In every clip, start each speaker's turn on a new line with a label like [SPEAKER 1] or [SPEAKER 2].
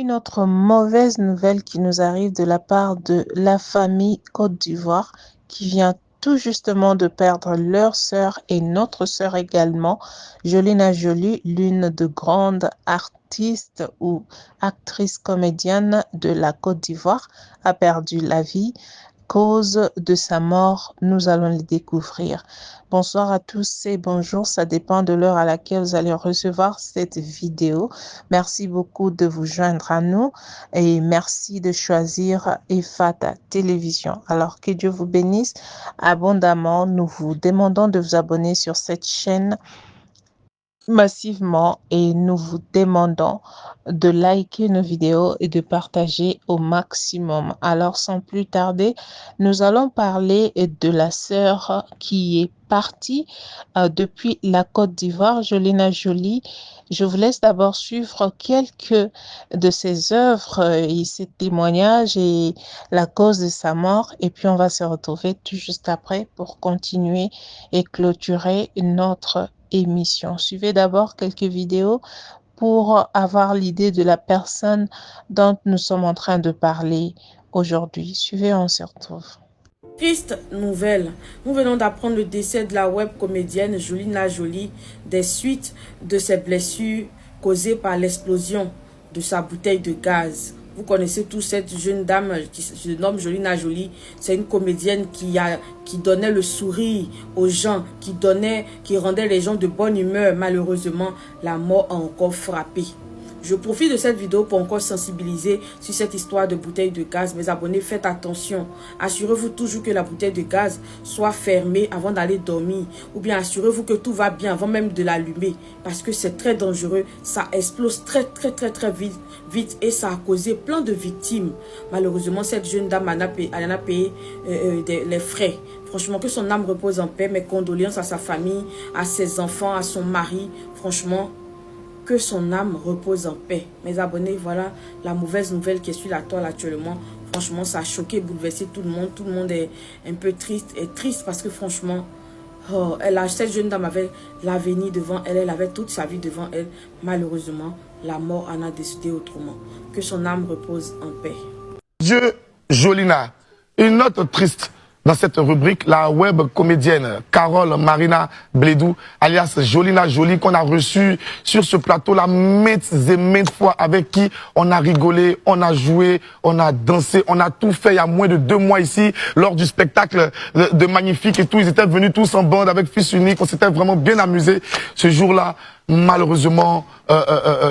[SPEAKER 1] Une autre mauvaise nouvelle qui nous arrive de la part de la famille Côte d'Ivoire qui vient tout justement de perdre leur sœur et notre sœur également. Jolina Jolie, l'une de grandes artistes ou actrices comédiennes de la Côte d'Ivoire, a perdu la vie. Cause de sa mort, nous allons le découvrir. Bonsoir à tous et bonjour, ça dépend de l'heure à laquelle vous allez recevoir cette vidéo. Merci beaucoup de vous joindre à nous et merci de choisir EFATA Télévision. Alors que Dieu vous bénisse abondamment. Nous vous demandons de vous abonner sur cette chaîne massivement et nous vous demandons de liker nos vidéos et de partager au maximum. Alors sans plus tarder, nous allons parler de la sœur qui est partie depuis la Côte d'Ivoire, Jolina Jolie. Je vous laisse d'abord suivre quelques de ses œuvres et ses témoignages et la cause de sa mort. Et puis on va se retrouver tout juste après pour continuer et clôturer notre émission. Suivez d'abord quelques vidéos pour avoir l'idée de la personne dont nous sommes en train de parler aujourd'hui. Suivez, on se retrouve.
[SPEAKER 2] Triste nouvelle. Nous venons d'apprendre le décès de la web comédienne Jolina Jolie des suites de ses blessures causées par l'explosion de sa bouteille de gaz. Vous connaissez tous cette jeune dame qui se nomme Jolina Jolie. C'est une comédienne qui donnait le sourire aux gens, qui rendait les gens de bonne humeur. Malheureusement, la mort a encore frappé. Je profite de cette vidéo pour encore sensibiliser sur cette histoire de bouteille de gaz. Mes abonnés, faites attention. Assurez-vous toujours que la bouteille de gaz soit fermée avant d'aller dormir. Ou bien assurez-vous que tout va bien avant même de l'allumer. Parce que c'est très dangereux. Ça explose très vite. Et ça a causé plein de victimes. Malheureusement, cette jeune dame en a payé les frais. Franchement, que son âme repose en paix. Mes condoléances à sa famille, à ses enfants, à son mari. Franchement, que son âme repose en paix. Mes abonnés, voilà la mauvaise nouvelle qui est sur la toile actuellement. Franchement, ça a choqué, bouleversé tout le monde. Tout le monde est un peu triste. Et triste parce que franchement, cette jeune dame avait l'avenir devant elle. Elle avait toute sa vie devant elle. Malheureusement, la mort en a décidé autrement. Que son âme repose en paix.
[SPEAKER 3] Dieu Jolina. Une note triste dans cette rubrique, la web comédienne Carole Marina Blédou, alias Jolina Jolie, qu'on a reçue sur ce plateau-là maintes et maintes fois, avec qui on a rigolé, on a joué, on a dansé, on a tout fait il y a moins de 2 mois ici, lors du spectacle de Magnifique et tout. Ils étaient venus tous en bande avec Fils Unique, on s'était vraiment bien amusé ce jour-là. Malheureusement,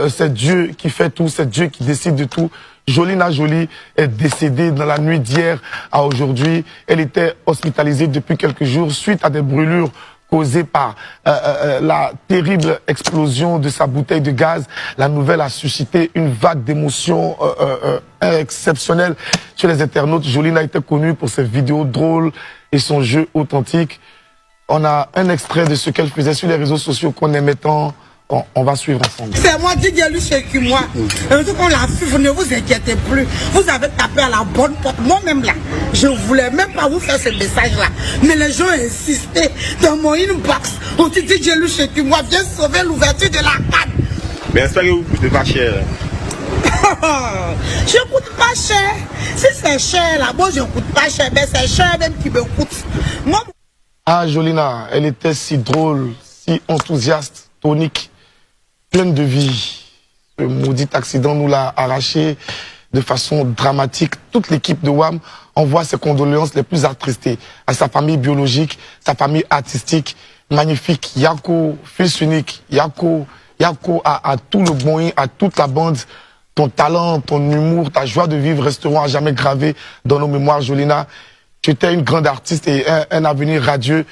[SPEAKER 3] c'est Dieu qui fait tout, c'est Dieu qui décide de tout. Jolina Jolie est décédée dans la nuit d'hier à aujourd'hui. Elle était hospitalisée depuis quelques jours suite à des brûlures causées par la terrible explosion de sa bouteille de gaz. La nouvelle a suscité une vague d'émotions exceptionnelle chez les internautes. Jolina était connue pour ses vidéos drôles et son jeu authentique. On a un extrait de ce qu'elle faisait sur les réseaux sociaux qu'on aimait tant. On va suivre ensemble.
[SPEAKER 4] C'est moi, Didier Luchet, moi. Un truc, on l'a su, vous ne vous inquiétez plus. Vous avez tapé à la bonne porte. Moi-même là, je ne voulais même pas vous faire ce message-là. Mais les gens ont insisté dans mon inbox. On dit Didier Luchet, moi, viens sauver l'ouverture de la canne.
[SPEAKER 5] Mais est-ce que vous coûtez pas cher?
[SPEAKER 4] Je ne coûte pas cher. Si c'est cher là, moi je ne coûte pas cher. Mais c'est cher même qui me coûte. Moi...
[SPEAKER 3] Ah, Jolina, elle était si drôle, si enthousiaste, tonique, pleine de vie. Ce maudit accident nous l'a arraché de façon dramatique. Toute l'équipe de WAM envoie ses condoléances les plus attristées à sa famille biologique, sa famille artistique, Magnifique, Yako, Fils Unique, Yako à tout le bon, à toute la bande. Ton talent, ton humour, ta joie de vivre resteront à jamais gravés dans nos mémoires, Jolina. Tu étais une grande artiste et un avenir radieux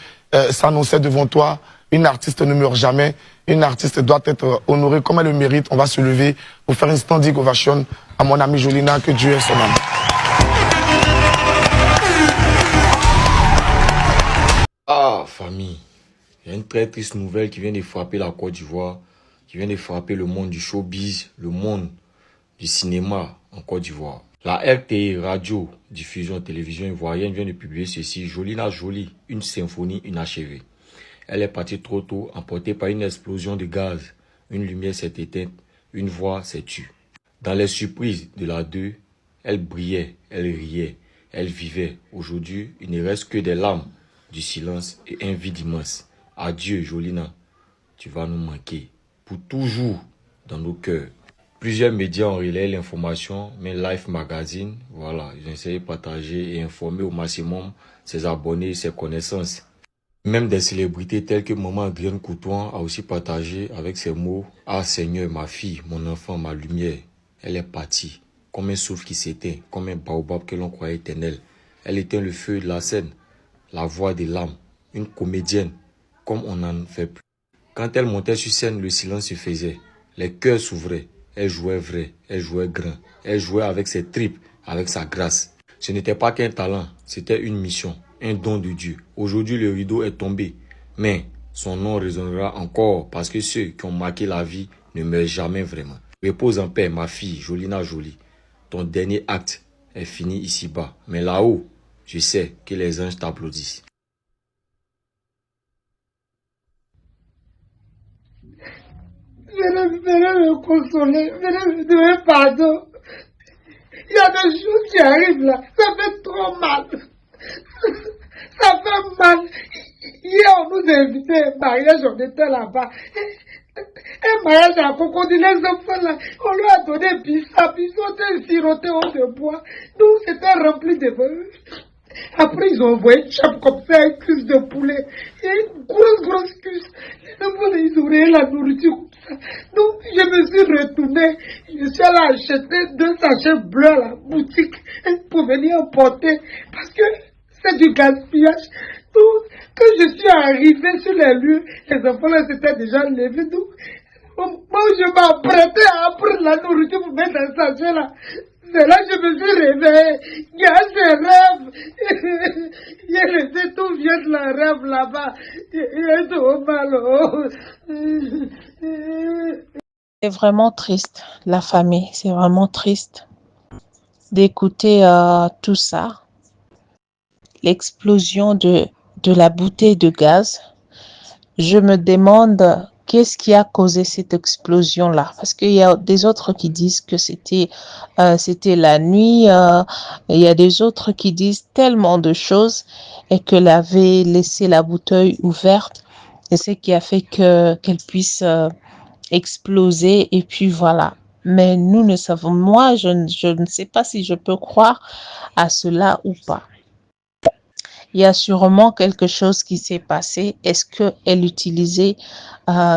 [SPEAKER 3] s'annonçait devant toi. Une artiste ne meurt jamais. Une artiste doit être honorée comme elle le mérite. On va se lever pour faire une standing ovation à mon amie Jolina. Que Dieu ait son âme.
[SPEAKER 6] Ah, famille. Il y a une très triste nouvelle qui vient de frapper la Côte d'Ivoire, qui vient de frapper le monde du showbiz, le monde du cinéma en Côte d'Ivoire. La RTI, Radio, Diffusion, Télévision ivoirienne vient de publier ceci. Jolina Jolie, une symphonie inachevée. Elle est partie trop tôt, emportée par une explosion de gaz. Une lumière s'est éteinte, une voix s'est tue. Dans les surprises de la 2, elle brillait, elle riait, elle vivait. Aujourd'hui, il ne reste que des larmes, du silence et un vide immense. Adieu, Jolina. Tu vas nous manquer pour toujours dans nos cœurs. Plusieurs médias ont relayé l'information, mais Life Magazine, voilà, ils ont essayé de partager et informer au maximum ses abonnés et ses connaissances. Même des célébrités telles que Maman Adrienne Coutouin a aussi partagé avec ses mots « Ah Seigneur, ma fille, mon enfant, ma lumière, elle est partie, comme un souffle qui s'éteint, comme un baobab que l'on croyait éternel. Elle éteint le feu de la scène, la voix des larmes, une comédienne, comme on n'en fait plus. Quand elle montait sur scène, le silence se faisait, les cœurs s'ouvraient, elle jouait vrai, elle jouait grand, elle jouait avec ses tripes, avec sa grâce. Ce n'était pas qu'un talent, c'était une mission. Un don de Dieu. Aujourd'hui, le rideau est tombé, mais son nom résonnera encore parce que ceux qui ont marqué la vie ne meurent jamais vraiment. Repose en paix, ma fille, Jolina Jolie. Ton dernier acte est fini ici-bas, mais là-haut, je sais que les anges t'applaudissent.
[SPEAKER 4] Venez me consoler, venez me donner pardon. Il y a des choses qui arrivent là, ça fait trop mal. Ça fait mal. Hier, on nous a invité à un mariage, on était là-bas. Un mariage à Cocody, les enfants là, on leur a donné bissap, ils ont été sirotés au de bois. Nous, c'était rempli de feu. Après, ils ont envoyé une chape comme ça, une cuisse de poulet. Et une grosse cuisse. Les enfants, ils ouvraient la nourriture comme ça. Donc, je me suis retourné. Je suis allé acheter 2 sachets bleus à la boutique pour venir emporter. Parce que c'est du gaspillage. Donc, quand je suis arrivé sur les lieux, les enfants là s'étaient déjà levés. Donc, moi, je m'apprêtais à prendre la nourriture pour mettre dans ce sachet là. C'est là que je me suis réveillé. Il y a ce rêve. J'ai laissé tout vient de la rêve là-bas. Il est trop mal.
[SPEAKER 1] C'est vraiment triste, la famille. C'est vraiment triste d'écouter tout ça. L'explosion de la bouteille de gaz. Je me demande qu'est-ce qui a causé cette explosion-là. Parce qu'il y a des autres qui disent que c'était la nuit. Il y a des autres qui disent tellement de choses et qu'elle avait laissé la bouteille ouverte. Et c'est ce qui a fait qu'elle puisse exploser. Et puis voilà. Mais nous ne savons, moi, je ne sais pas si je peux croire à cela ou pas. Il y a sûrement quelque chose qui s'est passé. Est-ce qu'elle utilisait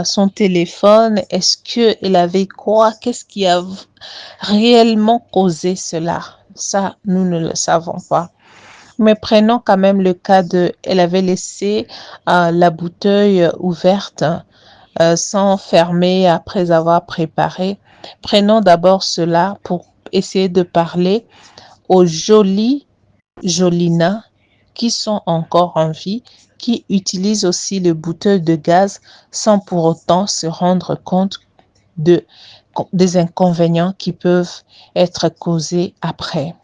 [SPEAKER 1] son téléphone? Est-ce qu'elle avait quoi? Qu'est-ce qui a réellement causé cela? Ça, nous ne le savons pas. Mais prenons quand même le cas elle avait laissé la bouteille ouverte sans fermer après avoir préparé. Prenons d'abord cela pour essayer de parler aux jolies Jolina qui sont encore en vie, qui utilisent aussi les bouteilles de gaz sans pour autant se rendre compte des inconvénients qui peuvent être causés après.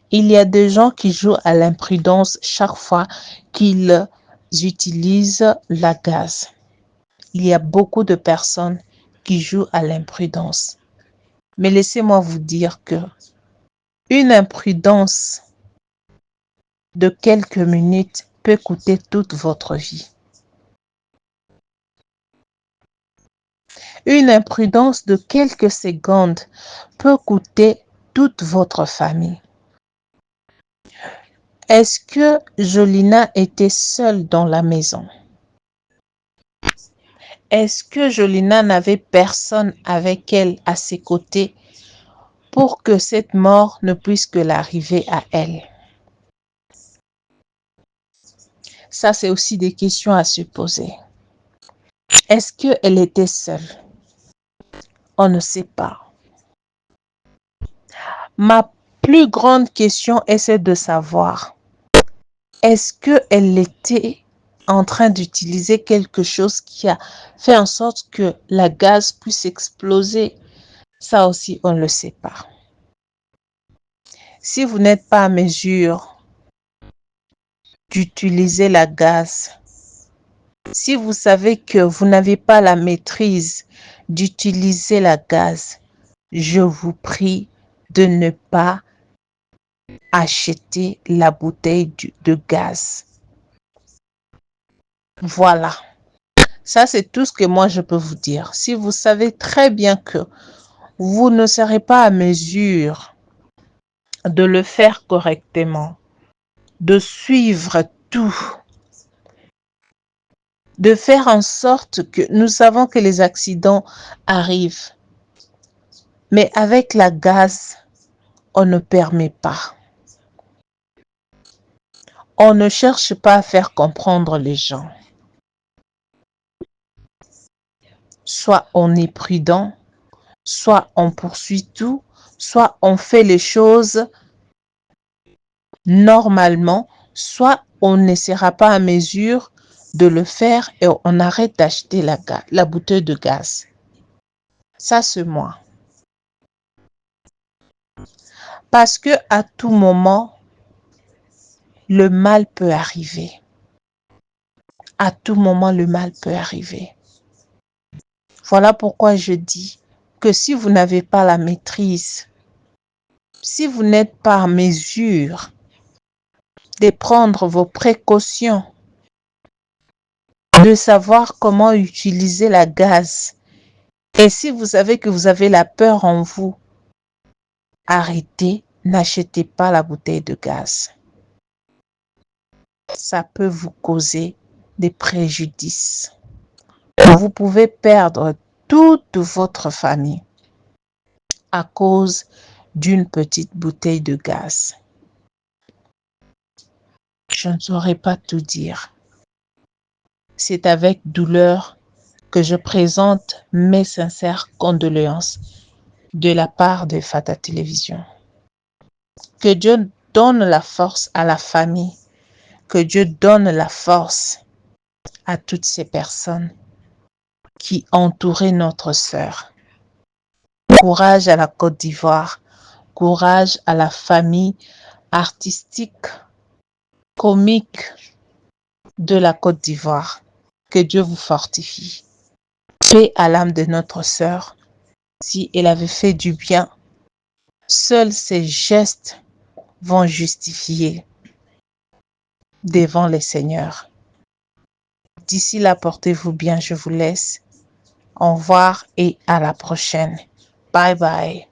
[SPEAKER 1] Il y a des gens qui jouent à l'imprudence chaque fois qu'ils utilisent la gaz. Il y a beaucoup de personnes qui jouent à l'imprudence. Mais laissez-moi vous dire que une imprudence de quelques minutes peut coûter toute votre vie. Une imprudence de quelques secondes peut coûter toute votre famille. Est-ce que Jolina était seule dans la maison? Est-ce que Jolina n'avait personne avec elle à ses côtés pour que cette mort ne puisse que l'arriver à elle? Ça, c'est aussi des questions à se poser. Est-ce qu'elle était seule? On ne sait pas. Ma plus grande question est celle de savoir, est-ce qu'elle était en train d'utiliser quelque chose qui a fait en sorte que la gaz puisse exploser? Ça aussi, on ne le sait pas. Si vous n'êtes pas à mesure d'utiliser la gaz, si vous savez que vous n'avez pas la maîtrise d'utiliser la gaz, je vous prie de ne pas acheter la bouteille de gaz. Voilà. Ça, c'est tout ce que moi, je peux vous dire. Si vous savez très bien que vous ne serez pas à mesure de le faire correctement, de suivre tout, de faire en sorte que nous savons que les accidents arrivent. Mais avec la gaz, on ne permet pas. On ne cherche pas à faire comprendre les gens. Soit on est prudent, soit on poursuit tout, soit on fait les choses normalement, soit on ne sera pas à mesure de le faire et on arrête d'acheter la bouteille de gaz. Ça, c'est moi. Parce que à tout moment, le mal peut arriver. À tout moment, le mal peut arriver. Voilà pourquoi je dis que si vous n'avez pas la maîtrise, si vous n'êtes pas en mesure de prendre vos précautions, de savoir comment utiliser la gaz, et si vous savez que vous avez la peur en vous, arrêtez, n'achetez pas la bouteille de gaz. Ça peut vous causer des préjudices. Vous pouvez perdre toute votre famille à cause d'une petite bouteille de gaz. Je ne saurais pas tout dire. C'est avec douleur que je présente mes sincères condoléances de la part de Fata Télévision. Que Dieu donne la force à la famille, que Dieu donne la force à toutes ces personnes qui entouraient notre sœur. Courage à la Côte d'Ivoire, courage à la famille artistique, comique de la Côte d'Ivoire. Que Dieu vous fortifie. Paix à l'âme de notre sœur. Si elle avait fait du bien, seuls ses gestes vont justifier devant les seigneurs. D'ici là, portez-vous bien, je vous laisse. Au revoir et à la prochaine. Bye bye.